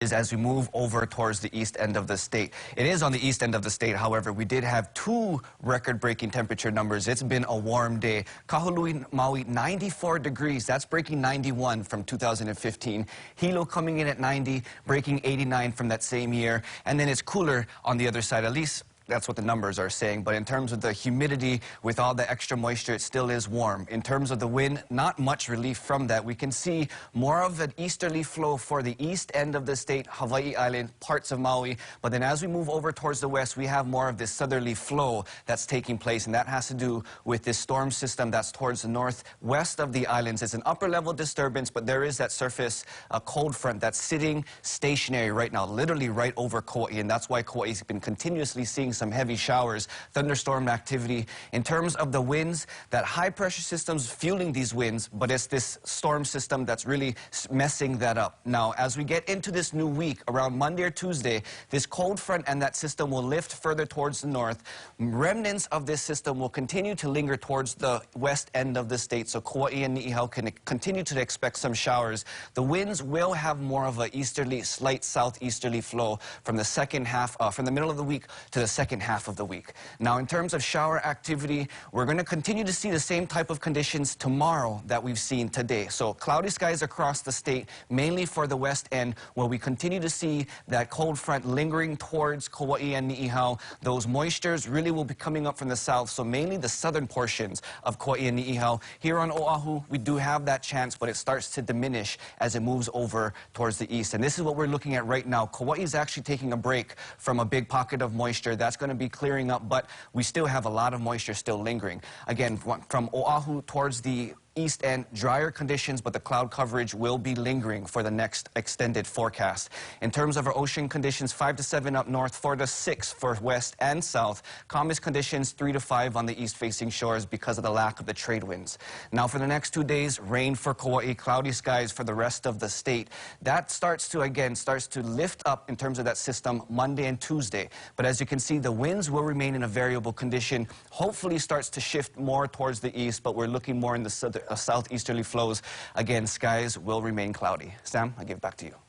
Is as we move over towards the east end of the state. It is on the east end of the state, however, we did have two record-breaking temperature numbers. It's been a warm day. Kahului, Maui, 94 degrees. That's breaking 91 from 2015. Hilo coming in at 90, breaking 89 from that same year. And then it's cooler on the other side, at least that's what the numbers are saying. But in terms of the humidity, with all the extra moisture, it still is warm. In terms of the wind, not much relief from that. We can see more of an easterly flow for the east end of the state, Hawaii Island, parts of Maui. But then as we move over towards the west, we have more of this southerly flow that's taking place. And that has to do with this storm system that's towards the northwest of the islands. It's an upper level disturbance, but there is that surface cold front that's sitting stationary right now, literally right over Kauai. And that's why Kauai's been continuously seeing some heavy showers, thunderstorm activity. In terms of the winds, that high pressure system's fueling these winds, but it's this storm system that's really messing that up. Now, as we get into this new week, around Monday or Tuesday, this cold front and that system will lift further towards the north. Remnants of this system will continue to linger towards the west end of the state, so Kauai and Ni'ihau can continue to expect some showers. The winds will have more of a easterly, slight southeasterly flow from the second half, from the middle of the week to the second half of the week. Now, in terms of shower activity, we're going to continue to see the same type of conditions tomorrow that we've seen today. So cloudy skies across the state, mainly for the west end, where we continue to see that cold front lingering towards Kauai and Ni'ihau. Those moistures really will be coming up from the south, so mainly the southern portions of Kauai and Ni'ihau. Here on Oahu, we do have that chance, but it starts to diminish as it moves over towards the east. And this is what we're looking at right now. Kauai is actually taking a break from a big pocket of moisture. That's going to be clearing up, but we still have a lot of moisture still lingering. Again, from Oahu towards the east end, drier conditions, but the cloud coverage will be lingering for the next extended forecast. In terms of our ocean conditions, 5 to 7 up north, 4 to 6 for west and south. Calmest conditions, 3 to 5 on the east-facing shores because of the lack of the trade winds. Now for the next 2 days, rain for Kauai, cloudy skies for the rest of the state. That starts to lift up in terms of that system Monday and Tuesday. But as you can see, the winds will remain in a variable condition. Hopefully starts to shift more towards the east, but we're looking more in the southeasterly flows. Again, skies will remain cloudy. Sam, I give it back to you.